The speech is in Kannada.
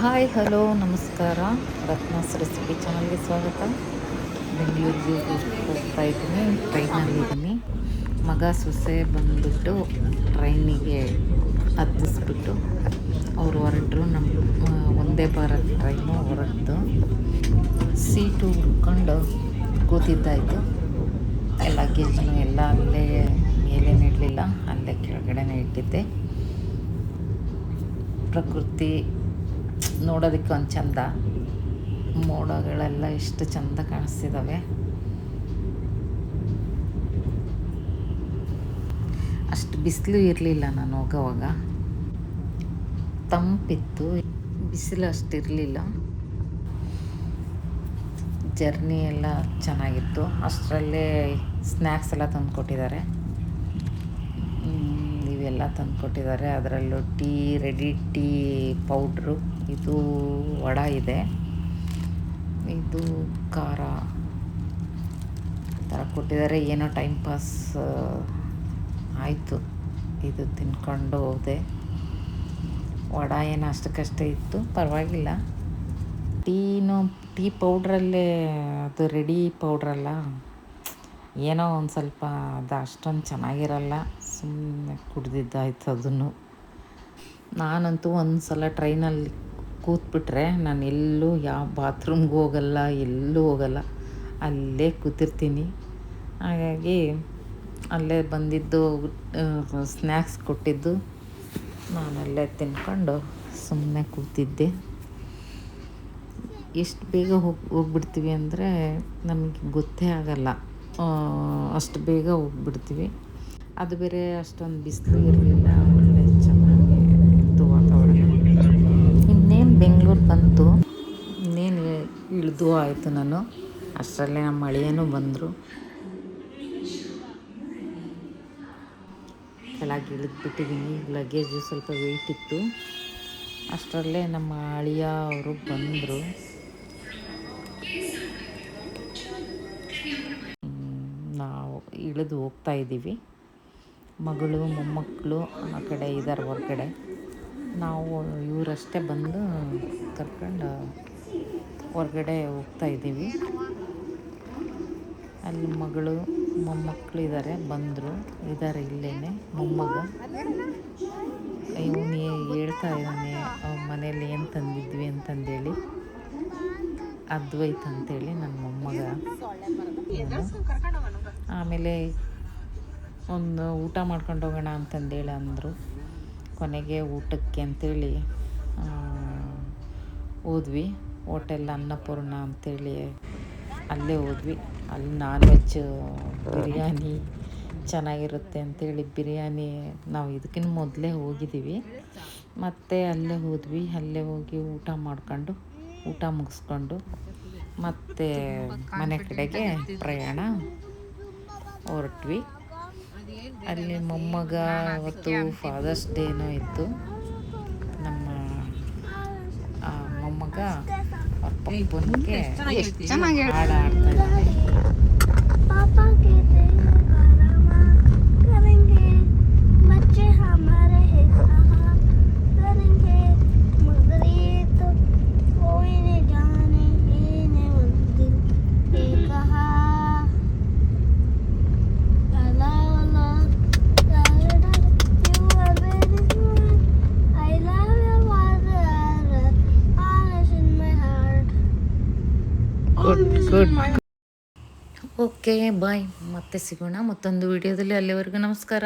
ಹಾಯ್ ಹಲೋ ನಮಸ್ಕಾರ. ರತ್ನಾಸ್ ರೆಸಿಪಿ ಚಾನಲ್ಗೆ ಸ್ವಾಗತ. ಬೆಂಗಳೂರಿಗೆ ಹೋಗ್ತಾ ಇದ್ದೀನಿ, ಟ್ರೈನಲ್ಲಿದ್ದೀನಿ. ಮಗ ಸೊಸೆ ಬಂದುಬಿಟ್ಟು ಟ್ರೈನಿಗೆ ಹತ್ತಿಸ್ಬಿಟ್ಟು ಅವರು ಹೊರಟರು. ನಮ್ಮ ಒಂದೇ ಭಾರತ್ ಟ್ರೈನು ಹೊರಡ್ತು. ಸೀಟು ಹುಡ್ಕೊಂಡು ಕೂತಿದ್ದಾಯಿತು. ಲಗೇಜ್ನು ಎಲ್ಲ ಅಲ್ಲೇ ಮೇಲೆ ಇಡಲಿಲ್ಲ, ಅಲ್ಲೇ ಕೆಳಗಡೆನೇ ಇಟ್ಟಿದ್ದೆ. ಪ್ರಕೃತಿ ನೋಡೋದಕ್ಕೆ ಒಂದು ಚಂದ, ಮೋಡಗಳೆಲ್ಲ ಎಷ್ಟು ಚಂದ ಕಾಣಿಸ್ತಿದ್ದಾವೆ. ಅಷ್ಟು ಬಿಸಿಲು ಇರಲಿಲ್ಲ, ನಾನು ಹೋಗೋವಾಗ ತಂಪಿತ್ತು, ಬಿಸಿಲು ಅಷ್ಟಿರಲಿಲ್ಲ. ಜರ್ನಿ ಎಲ್ಲ ಚೆನ್ನಾಗಿತ್ತು. ಅಷ್ಟರಲ್ಲೇ ಸ್ನ್ಯಾಕ್ಸ್ ಎಲ್ಲ ತಂದು ಕೊಟ್ಟಿದ್ದಾರೆ. ಇವೆಲ್ಲ ತಂದು ಕೊಟ್ಟಿದ್ದಾರೆ. ಅದರಲ್ಲೂ ರೆಡಿ ಟೀ ಪೌಡ್ರು, ಇದು ವಡ ಇದೆ, ಇದು ಖಾರ ಥರ ಕೊಟ್ಟಿದ್ದಾರೆ. ಏನೋ ಟೈಮ್ ಪಾಸ್ ಆಯಿತು, ಇದು ತಿನ್ಕೊಂಡು ಹೋದೆ. ವಡ ಏನು ಅಷ್ಟಕ್ಕಷ್ಟೇ ಇತ್ತು, ಪರವಾಗಿಲ್ಲ. ಟೀ ಪೌಡ್ರಲ್ಲೇ, ಅದು ರೆಡಿ ಪೌಡ್ರಲ್ಲ, ಏನೋ ಒಂದು ಸ್ವಲ್ಪ ಅದು ಅಷ್ಟೊಂದು ಚೆನ್ನಾಗಿರಲ್ಲ, ಸುಮ್ಮನೆ ಕುಡ್ದಿದ್ದಾಯ್ತು ಅದನ್ನು. ನಾನಂತೂ ಒಂದು ಸಲ ಟ್ರೈನಲ್ಲಿ ಕೂತ್ಬಿಟ್ರೆ ನಾನು ಎಲ್ಲೂ ಯಾವ ಬಾತ್ರೂಮ್ಗೂ ಹೋಗಲ್ಲ, ಎಲ್ಲೂ ಹೋಗಲ್ಲ, ಅಲ್ಲೇ ಕೂತಿರ್ತೀನಿ. ಹಾಗಾಗಿ ಅಲ್ಲೇ ಬಂದಿದ್ದು ಸ್ನ್ಯಾಕ್ಸ್ ಕೊಟ್ಟಿದ್ದು ನಾನಲ್ಲೇ ತಿನ್ಕೊಂಡು ಸುಮ್ಮನೆ ಕೂತಿದ್ದೆ. ಎಷ್ಟು ಬೇಗ ಹೋಗ್ಬಿಡ್ತೀವಿ ಅಂದರೆ ನಮಗೆ ಗೊತ್ತೇ ಆಗಲ್ಲ, ಅಷ್ಟು ಬೇಗ ಹೋಗ್ಬಿಡ್ತೀವಿ. ಅದು ಬೇರೆ ಅಷ್ಟೊಂದು ಬಿಸಿಲು ಇರಲಿಲ್ಲ, ಒಳ್ಳೆ ಚೆನ್ನಾಗಿ ಇತ್ತು ವಾತಾವರಣ. ಇನ್ನೇನು ಬೆಂಗಳೂರು ಬಂತು, ಇನ್ನೇನು ಇಳಿದು ಆಯಿತು ನಾನು. ಅಷ್ಟರಲ್ಲೇ ನಮ್ಮ ಅಳಿಯನೂ ಬಂದರು. ಕೆಳಗೆ ಇಳಿದ್ಬಿಟ್ಟಿದ್ದೀನಿ, ಲಗೇಜು ಸ್ವಲ್ಪ ವೆಯ್ಟ್ ಇತ್ತು. ಅಷ್ಟರಲ್ಲೇ ನಮ್ಮ ಅಳಿಯ ಅವರು ಬಂದರು. ನಾವು ಇಳಿದು ಹೋಗ್ತಾ ಇದ್ದೀವಿ. ಮಗಳು ಮೊಮ್ಮಕ್ಕಳು ಆ ಕಡೆ ಇದ್ದಾರೆ ಹೊರಗಡೆ. ನಾವು ಇವರಷ್ಟೇ ಬಂದು ಕರ್ಕೊಂಡು ಹೊರಗಡೆ ಹೋಗ್ತಾ ಇದ್ದೀವಿ. ಅಲ್ಲಿ ಮಗಳು ಮೊಮ್ಮಕ್ಕಳು ಇದ್ದಾರೆ, ಇದ್ದಾರೆ ಇಲ್ಲೇ. ಮೊಮ್ಮಗ ಇವನು ಹೇಳ್ತಾ ಇದ್ದಾನೆ ಮನೇಲಿ ಏನು ತಂದಿದ್ವಿ ಅಂತಂದೇಳಿ. ಅದ್ವೈತ್ ಅಂತೇಳಿ ನನ್ನ ಮೊಮ್ಮಗ. ಆಮೇಲೆ ಒಂದು ಊಟ ಮಾಡ್ಕೊಂಡು ಹೋಗೋಣ ಅಂತಂದೇಳಿ ಅಂದರು. ಕೊನೆಗೆ ಊಟಕ್ಕೆ ಅಂಥೇಳಿ ಹೋದ್ವಿ. ಹೋಟೆಲ್ ಅನ್ನಪೂರ್ಣ ಅಂಥೇಳಿ ಅಲ್ಲೇ ಹೋದ್ವಿ. ಅಲ್ಲಿ ನಾನ್ ವೆಜ್ ಬಿರಿಯಾನಿ ಚೆನ್ನಾಗಿರುತ್ತೆ ಅಂಥೇಳಿ ಬಿರಿಯಾನಿ ನಾವು ಇದಕ್ಕಿಂತ ಮೊದಲೇ ಹೋಗಿದ್ದೀವಿ. ಮತ್ತು ಅಲ್ಲೇ ಹೋದ್ವಿ. ಅಲ್ಲೇ ಹೋಗಿ ಊಟ ಮುಗಿಸ್ಕೊಂಡು ಮತ್ತು ಮನೆ ಕಡೆಗೆ ಪ್ರಯಾಣ ಹೊರಟ್ವಿ. ಅಲ್ಲಿ ಮೊಮ್ಮಗ ಅವತ್ತು ಫಾದರ್ಸ್ ಡೇನೋ ಇತ್ತು. ನಮ್ಮ ಮೊಮ್ಮಗ ಅವ್ರ ಪಪ್ಪನಿಗೆ ಹಾಡು ಆಡ್ತಾ ಇದ್ದಾನೆ. ಗುಡ್. ಓಕೆ ಬಾಯ್, ಮತ್ತೆ ಸಿಗೋಣ ಮತ್ತೊಂದು ವಿಡಿಯೋದಲ್ಲಿ. ಅಲ್ಲಿವರೆಗೂ ನಮಸ್ಕಾರ.